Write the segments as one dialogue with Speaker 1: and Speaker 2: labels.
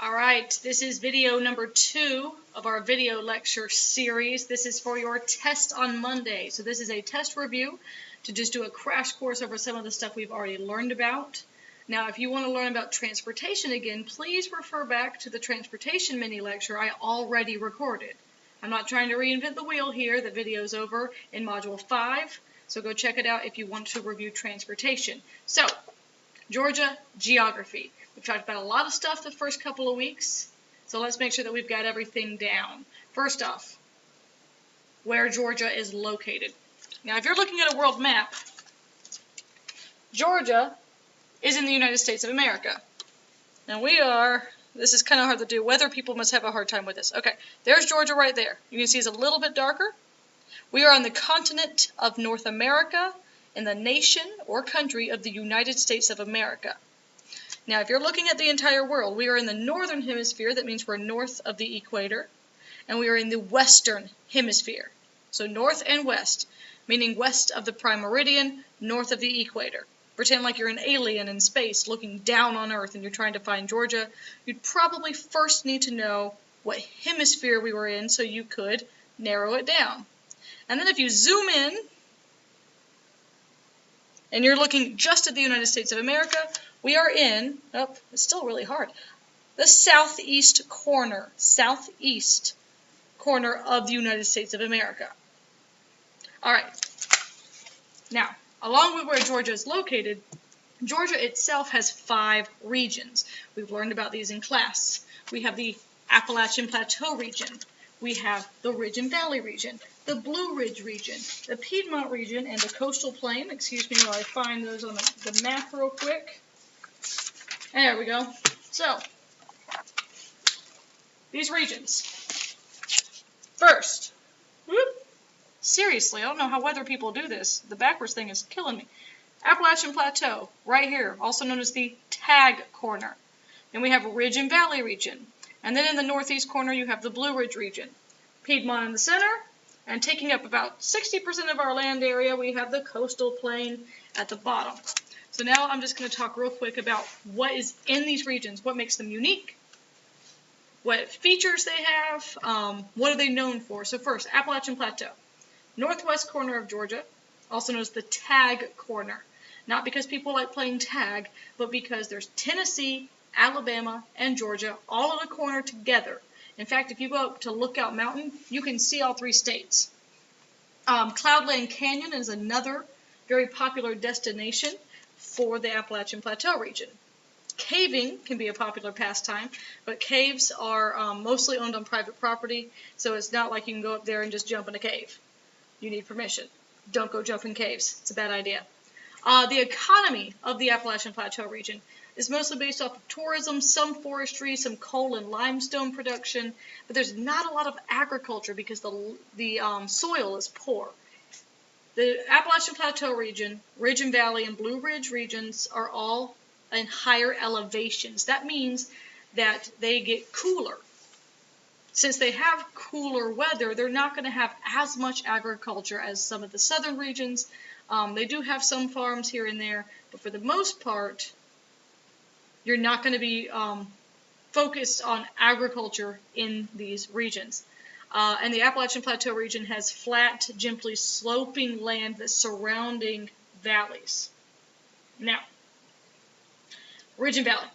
Speaker 1: All right, this is video number 2 of our video lecture series. This is for your test on Monday. So this is a test review to just do a crash course over some of the stuff we've already learned about. Now, if you want to learn about transportation again, please refer back to the transportation mini lecture I already recorded. I'm not trying to reinvent the wheel here. The video's over in Module 5, so go check it out if you want to review transportation. So, Georgia geography. We've talked about a lot of stuff the first couple of weeks, so let's make sure that we've got everything down. First off, where Georgia is located. Now, if you're looking at a world map, Georgia is in the United States of America. Now this is kind of hard to do. Weather people must have a hard time with this. Okay, there's Georgia right there. You can see it's a little bit darker. We are on the continent of North America in the nation or country of the United States of America. Now, if you're looking at the entire world, we are in the northern hemisphere. That means we're north of the equator. And we are in the western hemisphere. So north and west, meaning west of the prime meridian, north of the equator. Pretend like you're an alien in space looking down on Earth and you're trying to find Georgia. You'd probably first need to know what hemisphere we were in so you could narrow it down. And then if you zoom in, and you're looking just at the United States of America, we are in, it's still really hard, the southeast corner of the United States of America. All right. Now, along with where Georgia is located, Georgia itself has 5 regions. We've learned about these in class. We have the Appalachian Plateau region. We have the Ridge and Valley region, the Blue Ridge region, the Piedmont region, and the Coastal Plain. Excuse me while I find those on the map real quick. There we go. So, these regions. First, seriously, I don't know how weather people do this. The backwards thing is killing me. Appalachian Plateau, right here, also known as the Tag Corner. Then we have a Ridge and Valley region. And then in the northeast corner, you have the Blue Ridge region. Piedmont in the center, and taking up about 60% of our land area, we have the Coastal Plain at the bottom. So now I'm just going to talk real quick about what is in these regions, what makes them unique, what features they have, what are they known for. So first, Appalachian Plateau. Northwest corner of Georgia, also known as the Tag Corner. Not because people like playing tag, but because there's Tennessee, Alabama, and Georgia all in a corner together. In fact, if you go up to Lookout Mountain, you can see all 3 states. Cloudland Canyon is another very popular destination for the Appalachian Plateau region. Caving can be a popular pastime, but caves are mostly owned on private property, so it's not like you can go up there and just jump in a cave. You need permission. Don't go jump in caves. It's a bad idea. The economy of the Appalachian Plateau region is mostly based off of tourism, some forestry, some coal and limestone production, but there's not a lot of agriculture because the soil is poor. The Appalachian Plateau region, Ridge and Valley, and Blue Ridge regions are all in higher elevations. That means that they get cooler. Since they have cooler weather, they're not going to have as much agriculture as some of the southern regions. They do have some farms here and there, but for the most part, you're not going to be focused on agriculture in these regions. And the Appalachian Plateau region has flat, gently sloping land that's surrounding valleys. Now, Ridge and Valley,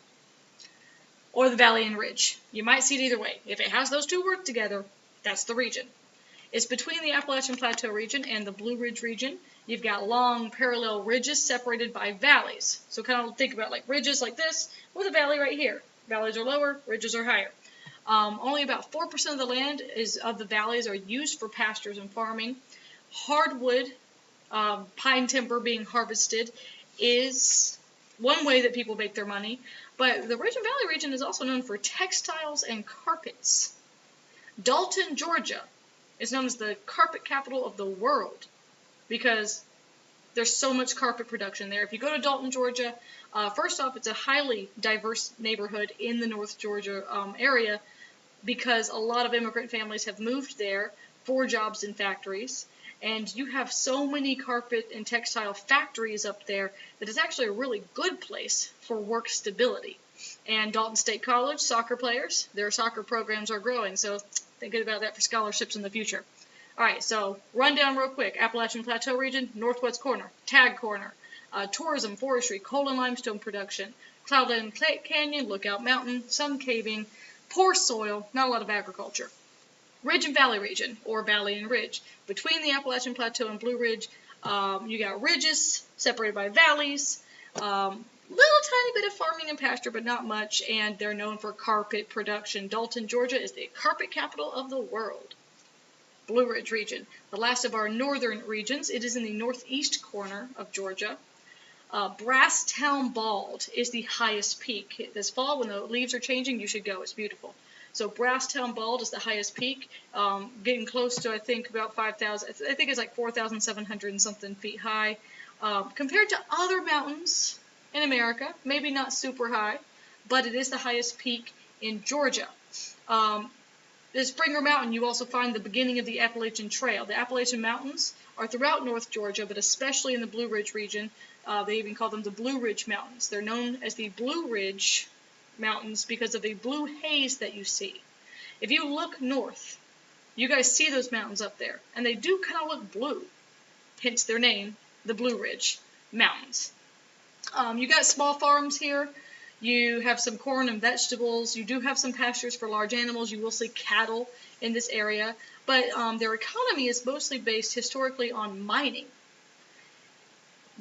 Speaker 1: or the Valley and Ridge. You might see it either way. If it has those 2 work together, that's the region. It's between the Appalachian Plateau region and the Blue Ridge region. You've got long parallel ridges separated by valleys. So kind of think about like ridges like this with a valley right here. Valleys are lower, ridges are higher. Only about 4% of the land of the valleys are used for pastures and farming. Hardwood, pine timber being harvested is one way that people make their money. But the Ridge and Valley region is also known for textiles and carpets. Dalton, Georgia is known as the carpet capital of the world because there's so much carpet production there. If you go to Dalton, Georgia, first off, it's a highly diverse neighborhood in the North Georgia area because a lot of immigrant families have moved there for jobs in factories. And you have so many carpet and textile factories up there that it's actually a really good place for work stability. And Dalton State College, soccer players, their soccer programs are growing, so think about that for scholarships in the future. All right, so rundown real quick. Appalachian Plateau region, northwest corner, tag corner, tourism, forestry, coal and limestone production, Cloudland Canyon, Lookout Mountain, some caving, poor soil, not a lot of agriculture. Ridge and Valley region, or Valley and Ridge. Between the Appalachian Plateau and Blue Ridge, you got ridges separated by valleys, little tiny bit of farming and pasture, but not much, and they're known for carpet production. Dalton, Georgia is the carpet capital of the world. Blue Ridge region, the last of our northern regions. It is in the northeast corner of Georgia. Brasstown Bald is the highest peak. This fall, when the leaves are changing, you should go. It's beautiful. So Brasstown Bald is the highest peak, getting close to, I think, about 5,000. I think it's like 4,700 and something feet high. Compared to other mountains in America, maybe not super high, but it is the highest peak in Georgia. The Springer Mountain, you also find the beginning of the Appalachian Trail. The Appalachian Mountains are throughout North Georgia, but especially in the Blue Ridge region. They even call them the Blue Ridge Mountains. They're known as the Blue Ridge Mountains because of the blue haze that you see. If you look north, you guys see those mountains up there, and they do kind of look blue, hence their name, the Blue Ridge Mountains. You got small farms here. You have some corn and vegetables. You do have some pastures for large animals. You will see cattle in this area. But their economy is mostly based historically on mining.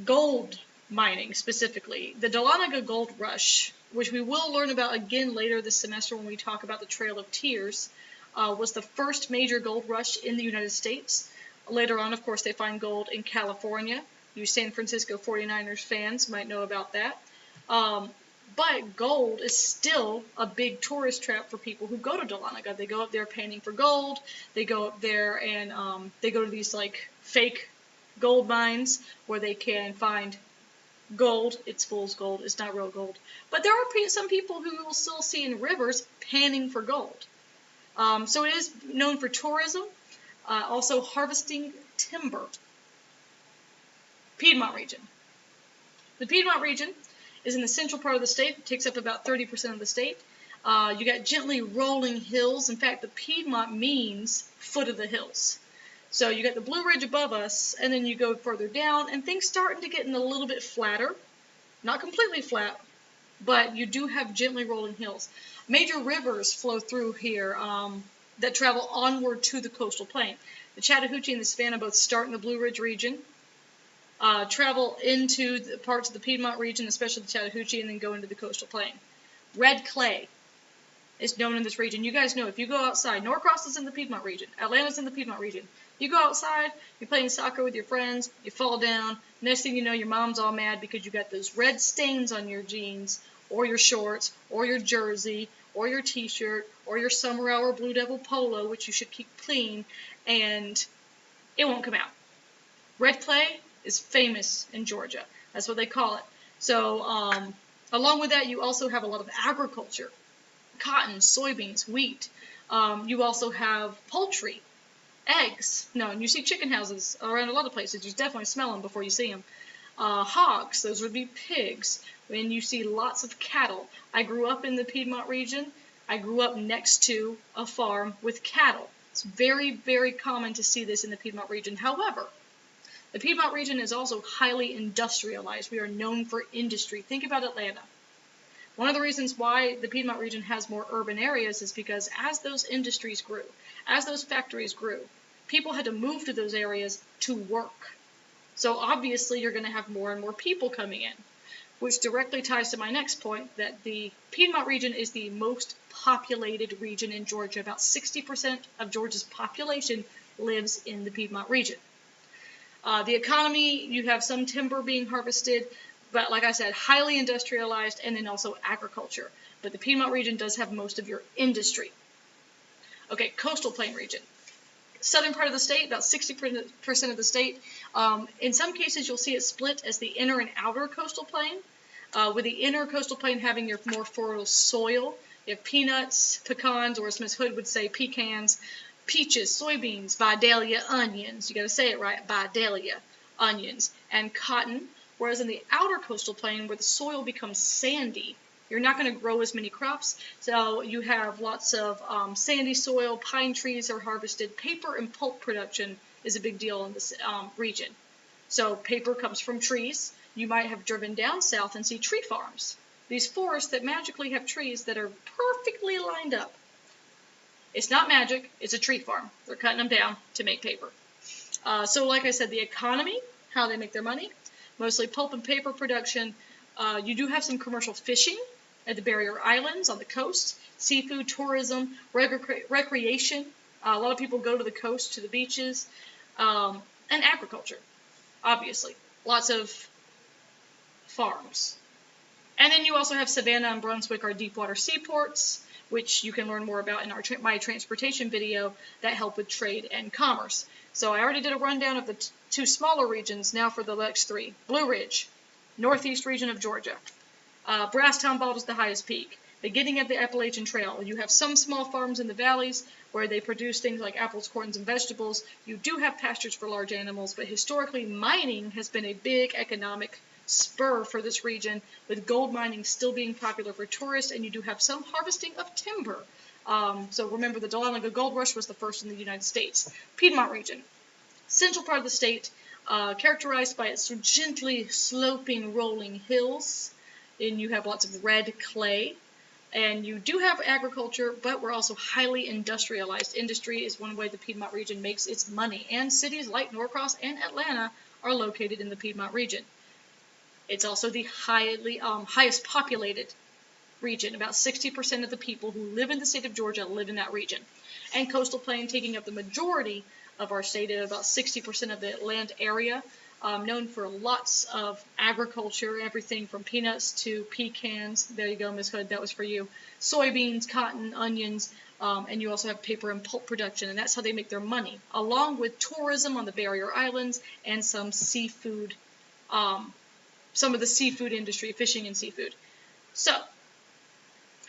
Speaker 1: Gold mining, specifically. The Dahlonega Gold Rush, which we will learn about again later this semester when we talk about the Trail of Tears, was the first major gold rush in the United States. Later on, of course, they find gold in California. You San Francisco 49ers fans might know about that. But gold is still a big tourist trap for people who go to Dahlonega. They go up there panning for gold. They go up there and they go to these like fake gold mines where they can find gold. It's fool's gold. It's not real gold. But there are some people who you will still see in rivers panning for gold. So it is known for tourism, also harvesting timber. Piedmont region. The Piedmont region is in the central part of the state. It takes up about 30% of the state. You got gently rolling hills. In fact, the Piedmont means foot of the hills. So you got the Blue Ridge above us, and then you go further down, and things starting to get a little bit flatter. Not completely flat, but you do have gently rolling hills. Major rivers flow through here that travel onward to the coastal plain. The Chattahoochee and the Savannah both start in the Blue Ridge region, travel into the parts of the Piedmont region, especially the Chattahoochee, and then go into the coastal plain. Red clay is known in this region. You guys know if you go outside, Norcross is in the Piedmont region, Atlanta's in the Piedmont region. You go outside, you're playing soccer with your friends, you fall down, next thing you know, your mom's all mad because you got those red stains on your jeans, or your shorts, or your jersey, or your t-shirt, or your Summer Hour Blue Devil polo, which you should keep clean, and it won't come out. Red clay is famous in Georgia. That's what they call it. So, along with that, you also have a lot of agriculture. Cotton, soybeans, wheat. You also have poultry, eggs. No, and you see chicken houses around a lot of places. You definitely smell them before you see them. Hogs, those would be pigs. And you see lots of cattle. I grew up in the Piedmont region. I grew up next to a farm with cattle. It's very, very common to see this in the Piedmont region. However, the Piedmont region is also highly industrialized. We are known for industry. Think about Atlanta. One of the reasons why the Piedmont region has more urban areas is because as those industries grew, as those factories grew, people had to move to those areas to work. So obviously you're going to have more and more people coming in, which directly ties to my next point, that the Piedmont region is the most populated region in Georgia. About 60% of Georgia's population lives in the Piedmont region. The economy, you have some timber being harvested, but like I said, highly industrialized, and then also agriculture. But the Piedmont region does have most of your industry. Okay, coastal plain region. Southern part of the state, about 60% of the state. In some cases, you'll see it split as the inner and outer coastal plain, with the inner coastal plain having your more fertile soil. You have peanuts, pecans, or as Ms. Hood would say, pecans, peaches, soybeans, Vidalia onions. You got to say it right, Vidalia onions, and cotton. Whereas in the outer coastal plain, where the soil becomes sandy, You're not going to grow as many crops, so you have lots of sandy soil, pine trees are harvested. Paper and pulp production is a big deal in this region. So paper comes from trees. You might have driven down south and see tree farms. These forests that magically have trees that are perfectly lined up. It's not magic, it's a tree farm. They're cutting them down to make paper. So like I said, the economy, how they make their money, mostly pulp and paper production. You do have some commercial fishing at the barrier islands on the coast, seafood, tourism, recreation. A lot of people go to the coast, to the beaches, and agriculture, obviously. Lots of farms. And then you also have Savannah and Brunswick are deep water seaports, which you can learn more about in my transportation video that help with trade and commerce. So I already did a rundown of the two smaller regions. Now for the next three. Blue Ridge, northeast region of Georgia. Brasstown Bald is the highest peak. Beginning of the Appalachian Trail. You have some small farms in the valleys where they produce things like apples, corns, and vegetables. You do have pastures for large animals, but historically mining has been a big economic spur for this region, with gold mining still being popular for tourists, and you do have some harvesting of timber. So remember, the Dahlonega Gold Rush was the first in the United States. Piedmont region, central part of the state, characterized by its gently sloping rolling hills, and you have lots of red clay. And you do have agriculture, but we're also highly industrialized. Industry is one way the Piedmont region makes its money, and cities like Norcross and Atlanta are located in the Piedmont region. It's also the highest populated region. About 60% of the people who live in the state of Georgia live in that region. And coastal plain taking up the majority of our state at about 60% of the land area, known for lots of agriculture, everything from peanuts to pecans. There you go, Ms. Hood, that was for you. Soybeans, cotton, onions, and you also have paper and pulp production, and that's how they make their money, along with tourism on the barrier islands and some seafood, some of the seafood industry, fishing and seafood. So,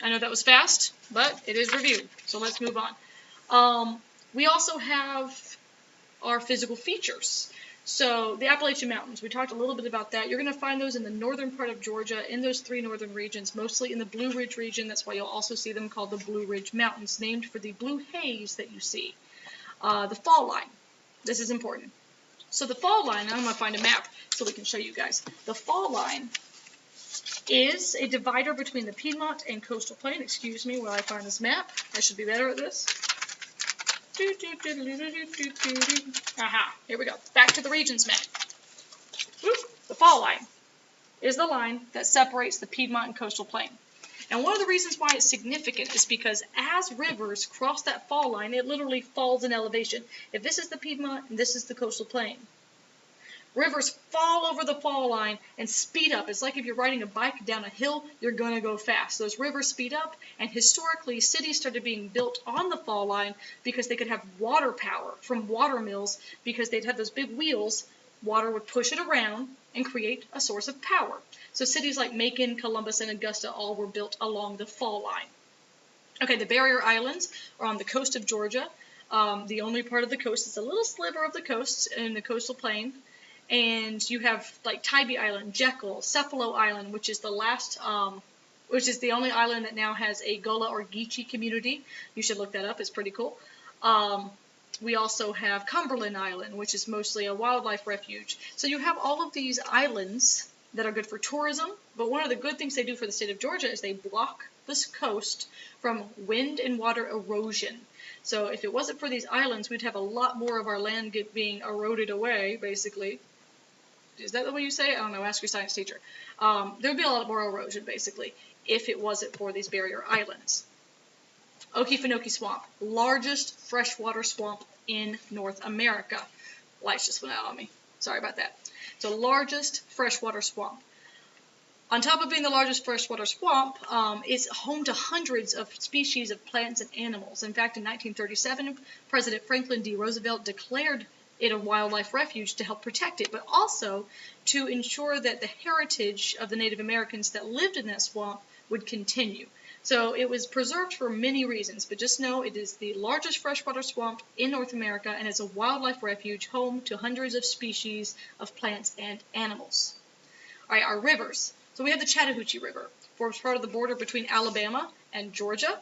Speaker 1: I know that was fast, but it is reviewed, so let's move on. We also have our physical features. So the Appalachian Mountains, we talked a little bit about that. You're going to find those in the northern part of Georgia, in those three northern regions, mostly in the Blue Ridge region. That's why you'll also see them called the Blue Ridge Mountains, named for the blue haze that you see. The fall line, this is important. So the fall line, I'm going to find a map so we can show you guys. The fall line is a divider between the Piedmont and coastal plain. Excuse me while I find this map. I should be better at this. Aha, here we go. Back to the regions map. The fall line is the line that separates the Piedmont and coastal plain. And one of the reasons why it's significant is because as rivers cross that fall line, it literally falls in elevation. If this is the Piedmont and this is the coastal plain, rivers fall over the fall line and speed up. It's like if you're riding a bike down a hill, you're going to go fast. Those rivers speed up, and historically, cities started being built on the fall line because they could have water power from water mills, because they'd have those big wheels. Water would push it around and create a source of power. So cities like Macon, Columbus, and Augusta all were built along the fall line. Okay, the barrier islands are on the coast of Georgia. The only part of the coast is a little sliver of the coast in the coastal plain. And you have like Tybee Island, Jekyll, Cephalo Island, which is the last, which is the only island that now has a Gullah or Geechee community. You should look that up. It's pretty cool. We also have Cumberland Island, which is mostly a wildlife refuge. So you have all of these islands that are good for tourism. But one of the good things they do for the state of Georgia is they block this coast from wind and water erosion. So if it wasn't for these islands, we'd have a lot more of our land being eroded away, basically. Is that the way you say it? I don't know. Ask your science teacher. There would be a lot more erosion, basically, if it wasn't for these barrier islands. Okefenokee Swamp, largest freshwater swamp in North America. Lights just went out on me. Sorry about that. So largest freshwater swamp. On top of being the largest freshwater swamp, it's home to hundreds of species of plants and animals. In fact, in 1937, President Franklin D. Roosevelt declared it a wildlife refuge to help protect it, but also to ensure that the heritage of the Native Americans that lived in that swamp would continue. So it was preserved for many reasons, but just know it is the largest freshwater swamp in North America, and it's a wildlife refuge home to hundreds of species of plants and animals. All right, our rivers. So we have the Chattahoochee River. forms part of the border between Alabama and Georgia.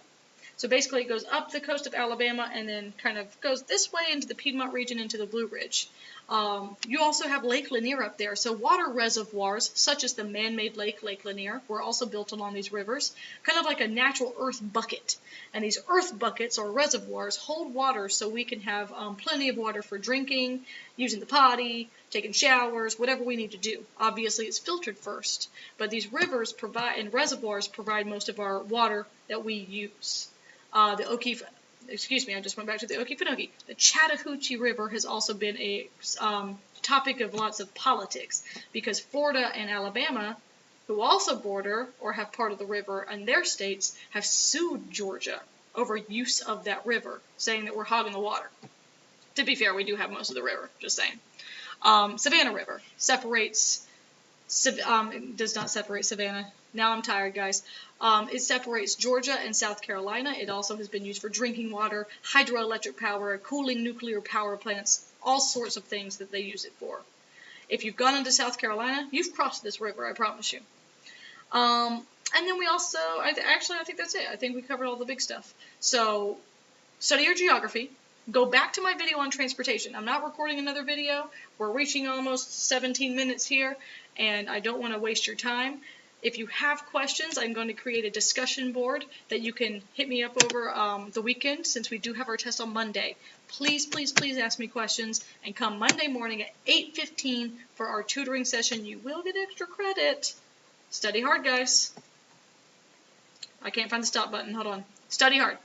Speaker 1: So basically it goes up the coast of Alabama and then kind of goes this way into the Piedmont region into the Blue Ridge. You also have Lake Lanier up there. So water reservoirs, such as the man-made lake, Lake Lanier, were also built along these rivers, kind of like a natural earth bucket. And these earth buckets or reservoirs hold water so we can have plenty of water for drinking, using the potty, taking showers, whatever we need to do. Obviously it's filtered first, but these rivers provide and reservoirs provide most of our water that we use. I just went back to the Okefenokee. The Chattahoochee River has also been a topic of lots of politics because Florida and Alabama, who also border or have part of the river in their states, have sued Georgia over use of that river, saying that we're hogging the water. To be fair, we do have most of the river, just saying. Savannah River does not separate Savannah. Now I'm tired, guys. It separates Georgia and South Carolina. It also has been used for drinking water, hydroelectric power, cooling nuclear power plants, all sorts of things that they use it for. If you've gone into South Carolina, you've crossed this river, I promise you. And then we also, I think that's it. I think we covered all the big stuff. So, study your geography. Go back to my video on transportation. I'm not recording another video. We're reaching almost 17 minutes here, and I don't want to waste your time. If you have questions, I'm going to create a discussion board that you can hit me up over the weekend, since we do have our test on Monday. Please, please, please ask me questions, and come Monday morning at 8:15 for our tutoring session. You will get extra credit. Study hard, guys. I can't find the stop button. Hold on. Study hard.